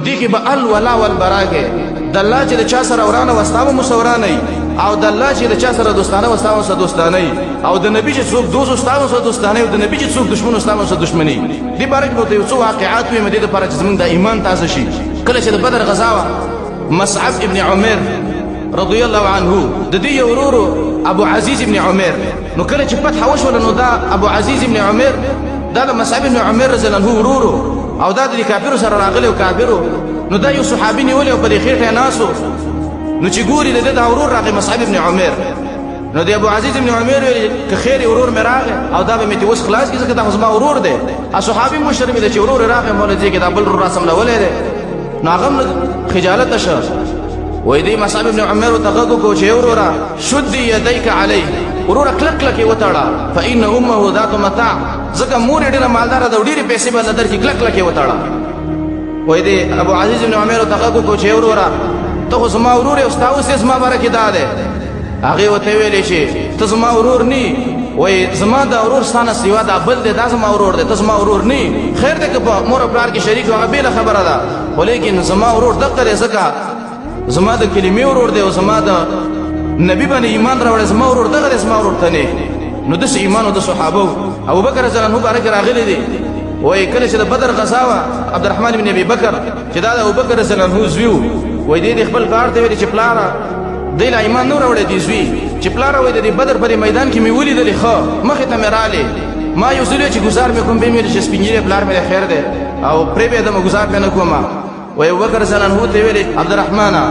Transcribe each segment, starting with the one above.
دې کې به الولا والبرا کې د الله چې د چا سره ورانه وستاوه مسورانه او د الله چې د چا سره دوستانه وستاوه سره دوستانه او د نبی چې څوک دوست وستاوه سره دوستانه او د نبی چې څوک دشمن وستاوه سره دشمنی. دې باره کې به یو څو واقعات وي مدې لپاره چې زموږ د ایمان تازه شي. کله چې د بدر غزا وه مصعب ابن عمر رضی الله عنه د دې یو ورور ابو عزیز ابن عمر نو کله چې فتح وشوله نو دا ابو عزیز ابن عمر دا د مصعب ابن عمر رضی الله عنه ورور او دا د کافرو سره راغلی او کافرو نو دا یو صحابي نیولی او په دې خېټه ناسو نو چې ګوري د ده دا ورور راغی مصعب ابن عمر نو د ابو عزیز ابن عمر ویل که خیر ورور مې راغی او دا به مې اوس خلاص کړي ځکه دا خو زما ورور دی. صحابي مشر مې دی چې ورور راغی مولا دې کې دا بل ورور راسملولی دی نو هغه هم خجالته شه. وایي دی مصعب ابن عمر ورته غږ وکړو چې وروره شدي یدیک علیه وروره کلک کلک یې وتړه فإن امه ذات متاع ځکه مور یې ډېره مالداره ده او ډېرې پیسې به درکړي کلک کلک یې وتړه. وایي دی ابو عزیز ابن عمر ورته غږ وکړو چې وروره ته خو زما ورور یې او ستا اوس یې زما باره کې دا دی. هغې ورته ویلې چې ته زما ورور نی وایي زما دا ورور ستا نه سوا دا بل دی دا زما ورور دی ته زما ورور نی. خیر دی که په مور او پلار کې شریک هغه بېله خبره ده خو لیکن زما ورور دغه دی ځکه زما د کلمې ورور دی او زما د نبی باندې ایمان راوړی زما ورور دغه دی زما ورور ته نه. نو داسې ایمان و د صحابو ابوبکر رضی الله عنه باره کې راغلی دی. وایي کله چې د بدر غزا وه عبدالرحمن بن ابي بکر چې دا د ابوبکر رضی الله عنه زوی و وایي دی خپل پلار ته ویلي چې پلاره دی لا ایمان نه راوړی دی زوی چې پلاره وایي د بدر په میدان کې مې ولیدلې ښه مخې ته مې رالې ما یو ځل چې ګزار مې کوم بیا مې ویلې چې سپین ږیری پلار مې دی خیر دی او پرې بېدمه ګزار پې نه کومه. وایي ابوبکر رضی الله عنه ته ویلې عبدالرحمنه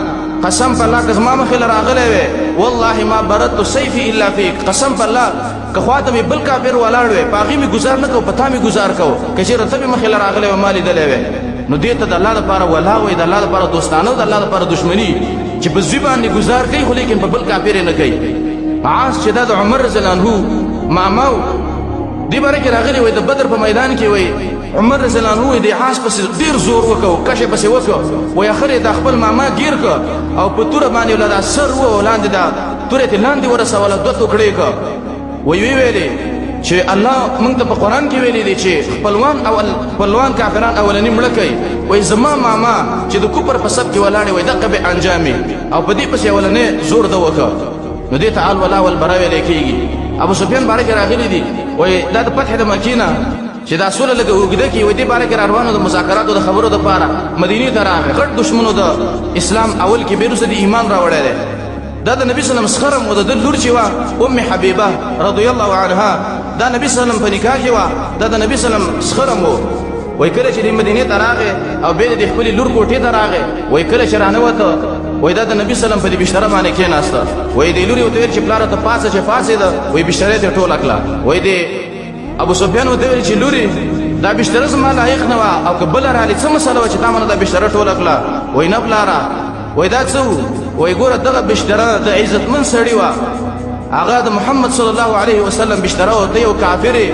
قسم په الله که زما مخې له راغلی وې والله ما بردت سیفي الا فیک قسم په الله که خواته مې بل کافر ولاړ وې په هغې مې ګزار نه کوو په تا مې ګزار کوو که چېرې ته مې مخې له راغلی وې ما لیدلی وې. نو دې ته د الله لپاره ولا وایي د الله لپاره دوستانه او د الله لپاره دشمني چې په زوی باندې ګزار کوي خو لیکن په بل کافر یې نه کوي. عاص چې دا د عمر رضی الله عنه ماما و دې باره کې راغلی وایي د بدر په میدان کې وایي عمر رضی الله عنه وایي د عاص پسې ډېر زور وکړو کش یې پسې وکړو وایي اخر یې دا خپل ماما ګیر کړ او په توره باندې ولا دا سر و لاندې دا توره یې لاندې ورسوله دوه ټوکړې کړ. وایي ویلې چې الله موږ ته په قرآن کې ویلي دی چې خپلوان کافران اولني مړه کوي. وایي زما ماما چې د کفر په سب کې ولاړې وایي دقه به انجامي او په دې پسې اولنی زور ده وکړ. نو دې ته الولا والبرا ویلی کېږي. ابو سفیان باره کې راغلي دي وایي دا د فتح د مکې نه چې دا سوله لږه اوږده کړي وایي دې باره کې راروانو د مذاکراتو د خبرو دپاره مدینې ته راغی. غټ دښمنو د اسلام اول کې بې وروسته د ایمان راوړی دی. دا د نبي صلی الله علیه وسلم سخرم و د ده لور چې وه ام حبیبه رضی الله عنها دا نبي صلی الله علیه وسلم په نکاح کې وه دا د نبي صلی الله علیه وسلم سخرم و. وایي کله چې د مدینې ته راغی او بیا د خپلې لور کوټې ته راغی وایي کله چې رانوته وایي دا د نبي صلی الله علیه وسلم په دې بستره باندې کېناسته. وایي دې لور یې ورته ویل چې پلاره ته پاڅه چې پاڅېده وایي بستره یې ترې ټوله کړه. وایي د ابو سفیان ورته ویل چې لورې دا بستره زما لایق نه وه او که بله رالې څه مسله وه چې تا منه دا بستره ټوله کړه. وایي نه پلاره وایي دا څه و وایي ګوره دغه بستره د عزتمن سړي وه هغه د محمد صلی الله علیه وسلم بستره و ته یو کافر یې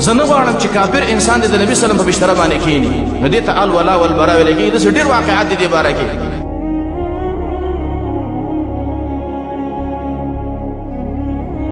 زه نه غواړم چې کافر انسان د نبي صلی الله علیه وسلم په بستره باندې کښېني. نو دې ته الولا والبرا ویلی کېږي. داسې ډېر واقعات دي دې باره کې